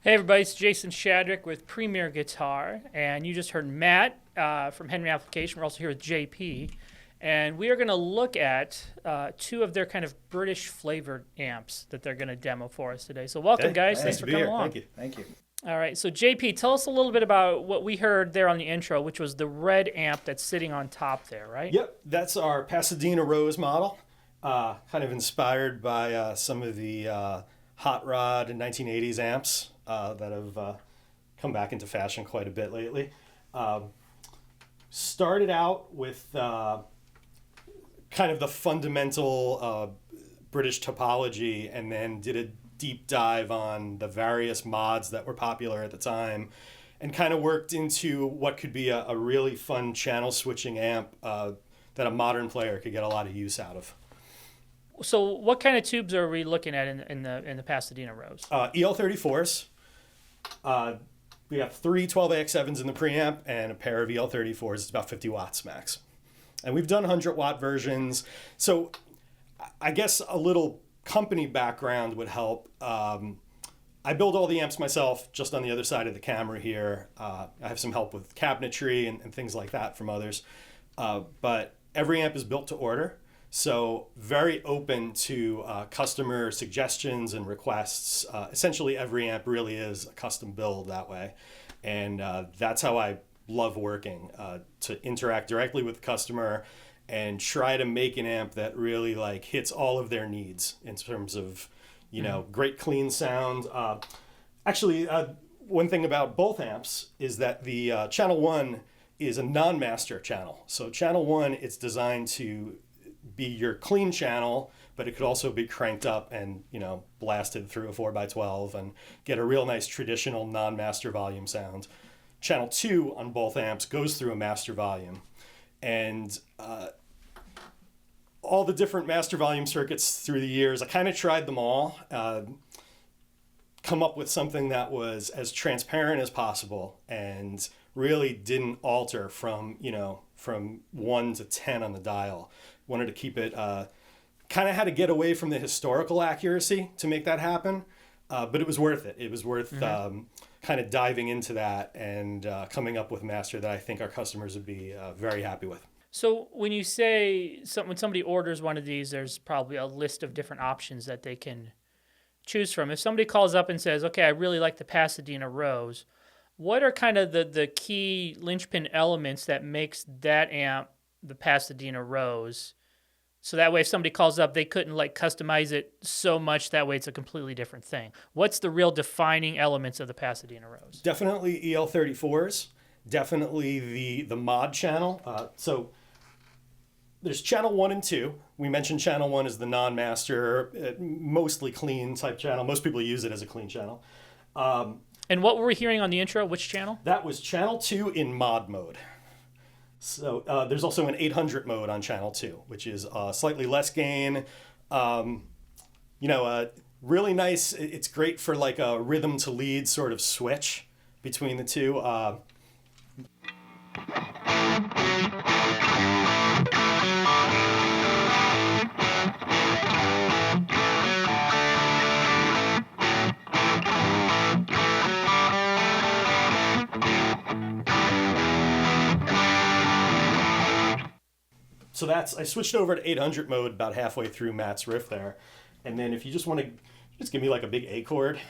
Hey everybody, it's Jason Shadrick with Premier Guitar, and you just heard Matt from Henry Application. We're also here with JP, and we are going to look at two of their kind of British flavored amps that they're going to demo for us today. So welcome, guys. Thanks for coming along. Thank you. All right, so JP, tell us a little bit about what we heard there on the intro, which was the red amp that's sitting on top there, right? Yep, that's our Pasadena Rose model, kind of inspired by some of the hot rod 1980s amps that have come back into fashion quite a bit lately. Started out with kind of the fundamental British topology, and then did a deep dive on the various mods that were popular at the time, and kind of worked into what could be a really fun channel switching amp that a modern player could get a lot of use out of. So what kind of tubes are we looking at in the Pasadena Rose? EL34s. We have three 12AX7s in the preamp and a pair of EL34s. It's about 50 watts max. And we've done 100-watt versions. So I guess a little company background would help. I build all the amps myself, just on the other side of the camera here. I have some help with cabinetry and things like that from others. But every amp is built to order. So very open to customer suggestions and requests. Essentially, every amp really is a custom build that way. And that's how I love working, to interact directly with the customer and try to make an amp that really hits all of their needs in terms of, great clean sound. Actually, one thing about both amps is that the channel 1 is a non-master channel. So channel 1, it's designed to be your clean channel, but it could also be cranked up and blasted through a 4x12 and get a real nice traditional non-master volume sound. Channel 2 on both amps goes through a master volume, and all the different master volume circuits through the years, I kind of tried them all, come up with something that was as transparent as possible and really didn't alter from 1 to 10 on the dial. Wanted to keep it, kind of had to get away from the historical accuracy to make that happen, but it was worth it. It was worth kind of diving into that and coming up with a master that I think our customers would be very happy with. So when you say, when somebody orders one of these, there's probably a list of different options that they can choose from. If somebody calls up and says, okay, I really like the Pasadena Rose, what are kind of the key linchpin elements that makes that amp the Pasadena Rose? So that way, if somebody calls up, they couldn't customize it so much. That way, it's a completely different thing. What's the real defining elements of the Pasadena Rose? Definitely EL34s. Definitely the mod channel. So there's channel 1 and 2. We mentioned channel 1 is the non-master, mostly clean type channel. Most people use it as a clean channel. And what were we hearing on the intro? Which channel? That was channel 2 in mod mode. So there's also an 800 mode on channel 2, which is slightly less gain. Really nice. It's great for a rhythm to lead sort of switch between the two. So I switched over to 800 mode about halfway through Matt's riff there. And then if you just want to just give me a big A chord. See,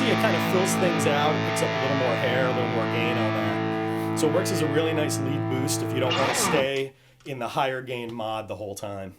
it kind of fills things out. It picks up a little more hair, a little more gain on that. So it works as a really nice lead boost if you don't want to stay in the higher gain mod the whole time.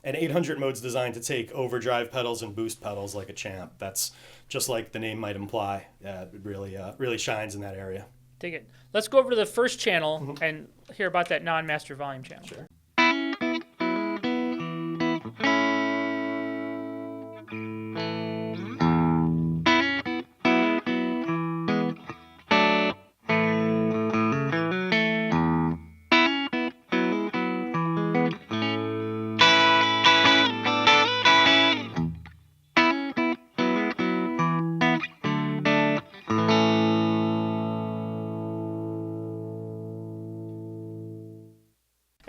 And 800 mode's designed to take overdrive pedals and boost pedals like a champ. That's just like the name might imply. It really shines in that area. Dig it. Let's go over to the first channel and hear about that non-master volume channel. Sure.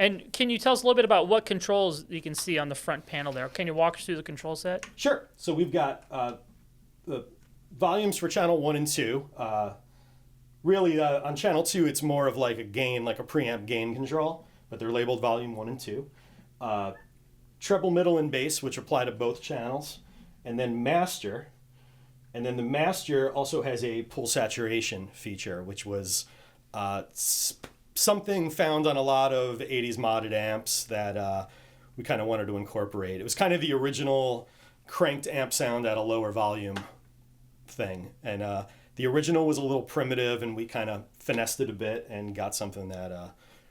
And can you tell us a little bit about what controls you can see on the front panel there? Can you walk us through the control set? Sure. So we've got the volumes for channel 1 and 2. Really, on channel 2, it's more of like a gain, like a preamp gain control, but they're labeled volume 1 and 2. Treble, middle, and bass, which apply to both channels. And then master. And then the master also has a pull saturation feature, which was something found on a lot of 80s modded amps that we kind of wanted to incorporate. It was kind of the original cranked amp sound at a lower volume thing. And the original was a little primitive, and we kind of finessed it a bit and got something that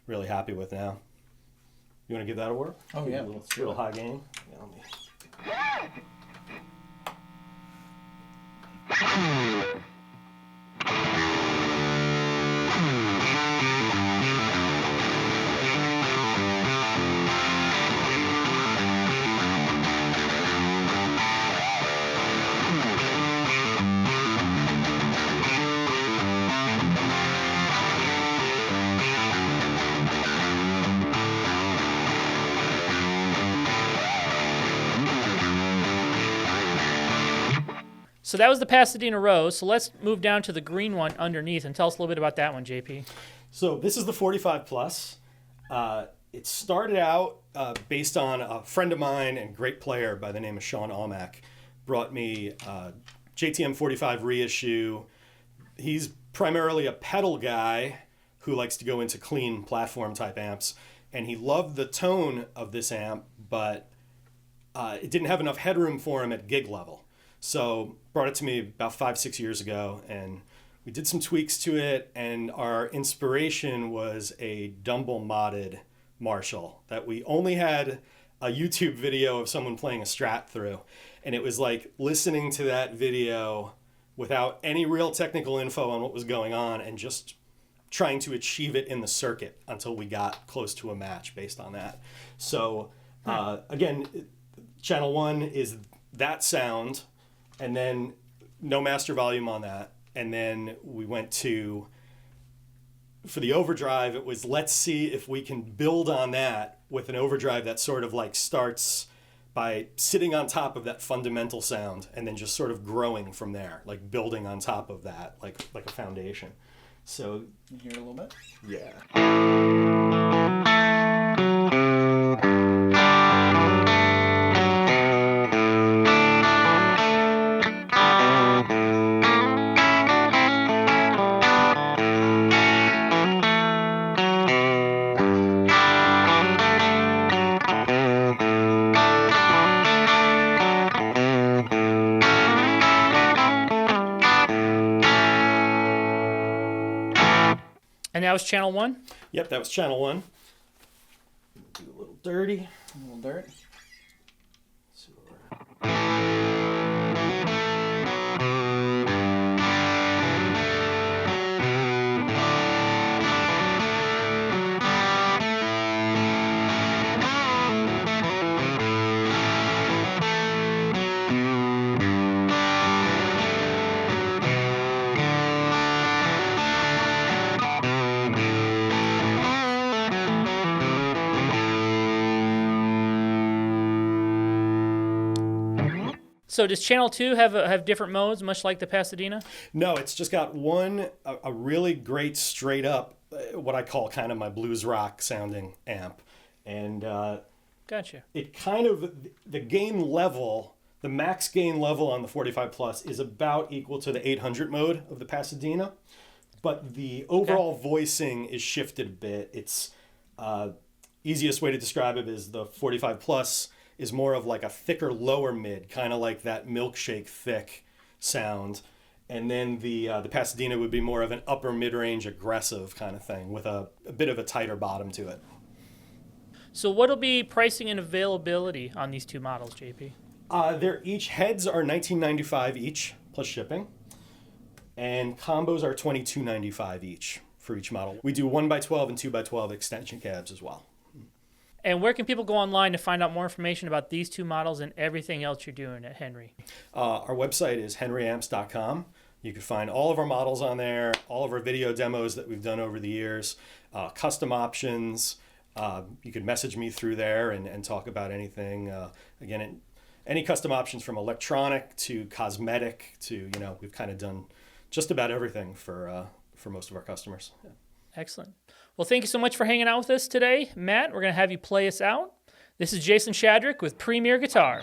really happy with now. You want to give that a whirl? Oh, yeah. A little high gain. Yeah, let me... So that was the Pasadena Rose. So let's move down to the green one underneath and tell us a little bit about that one, JP. So this is the 45 Plus. It started out based on a friend of mine and great player by the name of Sean Almack brought me JTM 45 reissue. He's primarily a pedal guy who likes to go into clean platform type amps, and he loved the tone of this amp, but it didn't have enough headroom for him at gig level. So brought it to me about 5-6 years ago, and we did some tweaks to it, and our inspiration was a Dumble modded Marshall that we only had a YouTube video of someone playing a Strat through, and it was like listening to that video without any real technical info on what was going on and just trying to achieve it in the circuit until we got close to a match based on that. So again, channel 1 is that sound, and then no master volume on that. And then we went to, for the overdrive, it was let's see if we can build on that with an overdrive that sort of like starts by sitting on top of that fundamental sound and then just sort of growing from there, like building on top of that, like a foundation. So you hear a little bit? Yeah. And that was channel 1? Yep, that was channel 1. Do a little dirty. A little dirt. So does channel 2 have different modes, much like the Pasadena? No, it's just got a really great straight up, what I call kind of my blues rock sounding amp. And Gotcha. it kind of, the gain level, the max gain level on the 45 Plus is about equal to the 800 mode of the Pasadena. But the overall voicing is shifted a bit. It's easiest way to describe it is the 45 Plus is more of like a thicker lower mid, kind of like that milkshake thick sound. And then the Pasadena would be more of an upper mid-range aggressive kind of thing with a bit of a tighter bottom to it. So what'll be pricing and availability on these two models, JP? They're each heads are $19.95 each plus shipping, and combos are $22.95 each for each model. We do 1x12 and 2x12 extension cabs as well. And where can people go online to find out more information about these two models and everything else you're doing at Henry? Our website is henryamps.com. You can find all of our models on there, all of our video demos that we've done over the years, custom options, You can message me through there and talk about anything. Again, any custom options from electronic to cosmetic to, we've kind of done just about everything for most of our customers. Yeah. Excellent. Well, thank you so much for hanging out with us today, Matt. We're going to have you play us out. This is Jason Shadrick with Premier Guitar.